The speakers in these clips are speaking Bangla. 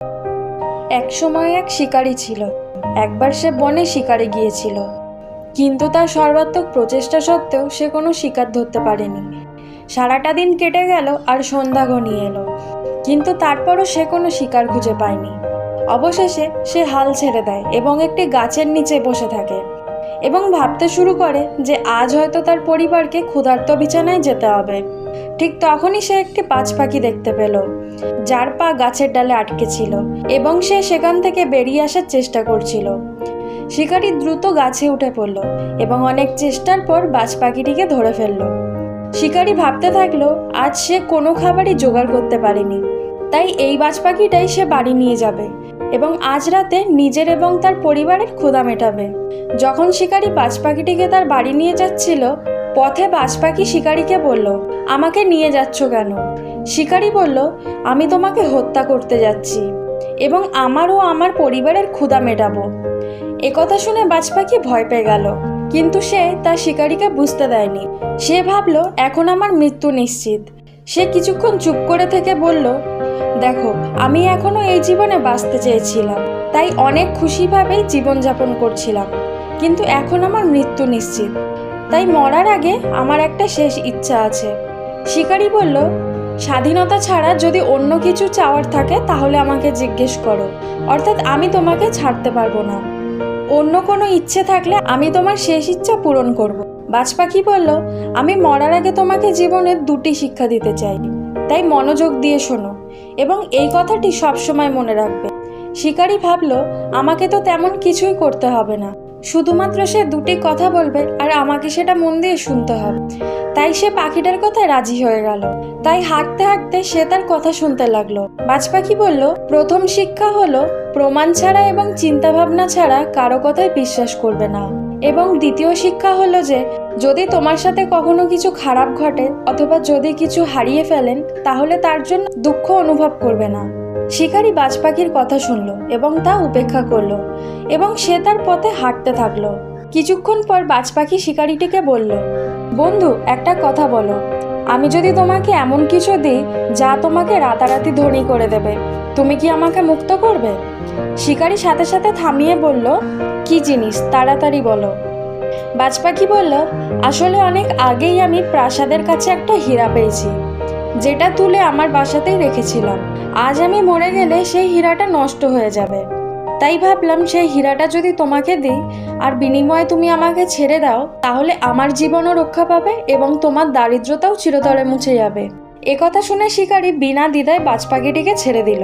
এক সময় এক শিকারী ছিল। একবার সে বনে শিকারে গিয়েছিল, কিন্তু তার সর্বাত্মক প্রচেষ্টা সত্ত্বেও সে কোনো শিকার ধরতে পারেনি। সারাটা দিন কেটে গেল আর সন্ধ্যা ঘনিয়ে এলো, কিন্তু তারপরও সে কোনো শিকার খুঁজে পায়নি। অবশেষে সে হাল ছেড়ে দেয় এবং একটি গাছের নিচে বসে থাকে এবং ভাবতে শুরু করে যে আজ হয়তো তার পরিবারকে ক্ষুধার্ত বিছানায় যেতে হবে। ঠিক তখনই সে একটি বাজ পাখি দেখতে পেল, যার পা গাছের ডালে আটকে ছিল এবং সে সেখান থেকে বেরিয়ে আসার চেষ্টা করছিল। শিকারী দ্রুত গাছে উঠে পড়ল এবং অনেক চেষ্টার পর বাজ পাখিটিকে ধরে ফেলল। শিকারী ভাবতে থাকলো আজ সে কোনো খাবারই জোগাড় করতে পারেনি, তাই এই বাজ পাখিটাই সে বাড়ি নিয়ে যাবে এবং আজ রাতে নিজের এবং তার পরিবারের ক্ষুধা মেটাবে। যখন শিকারী বাজ পাখিটিকে তার বাড়ি নিয়ে যাচ্ছিল, পথে বাজ পাখি শিকারীকে বলল, আমাকে নিয়ে যাচ্ছ কেন? শিকারী বলল, আমি তোমাকে হত্যা করতে যাচ্ছি এবং আমার ও আমার পরিবারের ক্ষুধা মেটাবো। একথা শুনে বাজ পাখি ভয় পেয়ে গেল, কিন্তু সে তার শিকারীকে বুঝতে দেয়নি। সে ভাবলো এখন আমার মৃত্যু নিশ্চিত। সে কিছুক্ষণ চুপ করে থেকে বলল, দেখো, আমি এখনো এই জীবনে বাঁচতে চেয়েছিলাম, তাই অনেক খুশিভাবেই জীবনযাপন করছিলাম, কিন্তু এখন আমার মৃত্যু নিশ্চিত, তাই মরার আগে আমার একটা শেষ ইচ্ছা আছে। শিকারী বলল, স্বাধীনতা ছাড়া যদি অন্য কিছু চাওয়ার থাকে তাহলে আমাকে জিজ্ঞেস করো, অর্থাৎ আমি তোমাকে ছাড়তে পারবো না। অন্য কোনো ইচ্ছে থাকলে আমি তোমার শেষ ইচ্ছা পূরণ করব। বাজ পাখি বলল, আমি মরার আগে তোমাকে জীবনের দুটি শিক্ষা দিতে চাই, তাই মনোযোগ দিয়ে শোনো এবং এই কথাটি সবসময় মনে রাখবে। শিকারী ভাবল, আমাকে তো তেমন কিছুই করতে হবে না, শুধুমাত্র সে দুটি কথা বলবে আর আমাকে সেটা মন দিয়ে শুনতে হবে। তাই সে পাখিটার কথায় রাজি হয়ে গেল। তাই হাঁটতে হাঁটতে সে তার কথা শুনতে লাগলো। বাজ পাখি বলল, প্রথম শিক্ষা হলো প্রমাণ ছাড়া এবং চিন্তা ভাবনা ছাড়া কারো কথায় বিশ্বাস করবে না, এবং দ্বিতীয় শিক্ষা হলো যে যদি তোমার সাথে কখনো কিছু খারাপ ঘটে অথবা যদি কিছু হারিয়ে ফেলেন তাহলে তার জন্য দুঃখ অনুভব করবে না। শিকারী বাজ পাখির কথা শুনল এবং তা উপেক্ষা করলো এবং সে তার পথে হাঁটতে থাকলো। কিছুক্ষণ পর বাজ পাখি শিকারীটিকে বলল, বন্ধু, একটা কথা বলো, আমি যদি তোমাকে এমন কিছু দিই যা তোমাকে রাতারাতি ধনী করে দেবে, তুমি কি আমাকে মুক্ত করবে? শিকারী সাথে সাথে থামিয়ে বলল, কি জিনিস, তাড়াতাড়ি বলো। বাজ পাখি বলল, আসলে অনেক আগেই আমি প্রাসাদের কাছে একটা হীরা পেয়েছি, যেটা তুলে আমার বাসাতেই রেখেছিলাম। আজ আমি মরে গেলে সেই হীরাটা নষ্ট হয়ে যাবে, তাই ভাবলাম সেই হীরাটা যদি তোমাকে দিই আর বিনিময়ে তুমি আমাকে ছেড়ে দাও, তাহলে আমার জীবনও রক্ষা পাবে এবং তোমার দারিদ্রতাও চিরতরে মুছে যাবে। একথা শুনে শিকারী বিনা দ্বিধায় বাজ পাখিটিকে ছেড়ে দিল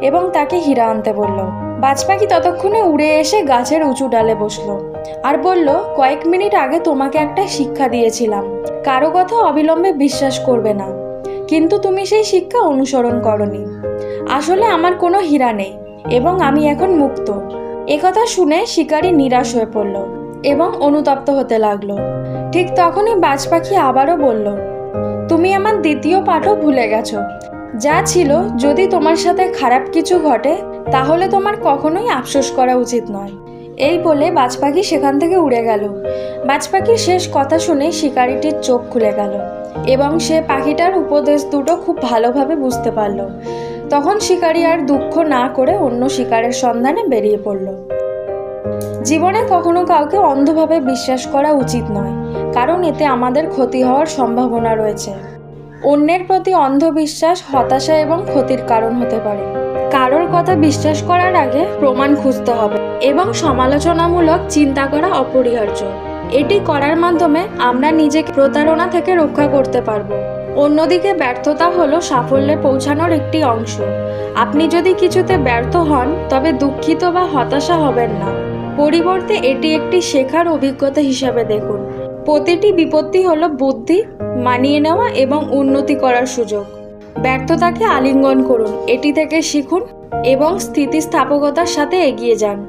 এবং তাকে হীরা আনতে বলল। বাজ পাখি ততক্ষণে উড়ে এসে গাছের উঁচু ডালে বসলো আর বলল, কয়েক মিনিট আগে তোমাকে একটা শিক্ষা দিয়েছিলাম, কারো কথা অবিলম্বে বিশ্বাস করবে না, কিন্তু তুমি সেই শিক্ষা অনুসরণ করনি। আসলে আমার কোনো হীরা নেই এবং আমি এখন মুক্ত। একথা শুনে শিকারী নিরাশ হয়ে পড়ল এবং অনুতপ্ত হতে লাগলো। ঠিক তখনই বাজ পাখি আবারও বলল, তুমি আমার দ্বিতীয় পাঠও ভুলে গেছো, যা ছিল যদি তোমার সাথে খারাপ কিছু ঘটে তাহলে তোমার কখনোই আফসোস করা উচিত নয়। এই বলে বাজ পাখি সেখান থেকে উড়ে গেল। বাজ পাখির শেষ কথা শুনে শিকারীটির চোখ খুলে গেল এবং সে পাখিটার উপদেশ দুটো খুব ভালোভাবে বুঝতে পারল। তখন শিকারী আর দুঃখ না করে অন্য শিকারের সন্ধানে বেরিয়ে পড়ল। জীবনে কখনো কাউকে অন্ধভাবে বিশ্বাস করা উচিত নয়, কারণ এতে আমাদের ক্ষতি হওয়ার সম্ভাবনা রয়েছে। অন্যের প্রতি অন্ধবিশ্বাস হতাশা এবং ক্ষতির কারণ হতে পারে। কারোর কথা বিশ্বাস করার আগে প্রমাণ খুঁজতে হবে এবং সমালোচনামূলক চিন্তা করা অপরিহার্য। এটি করার মাধ্যমে আমরা নিজেকে প্রতারণা থেকে রক্ষা করতে পারবো। অন্যদিকে ব্যর্থতা হলো সাফল্যে পৌঁছানোর একটি অংশ। আপনি যদি কিছুতে ব্যর্থ হন তবে দুঃখিত বা হতাশা হবেন না, পরিবর্তে এটি একটি শেখার অভিজ্ঞতা হিসাবে দেখুন। প্রতিটি বিপত্তি হলো বুদ্ধি, মানিয়ে নেওয়া এবং উন্নতি করার সুযোগ। ব্যর্থতাকে আলিঙ্গন করুন, এটি থেকে শিখুন এবং স্থিতিস্থাপকতার সাথে এগিয়ে যান।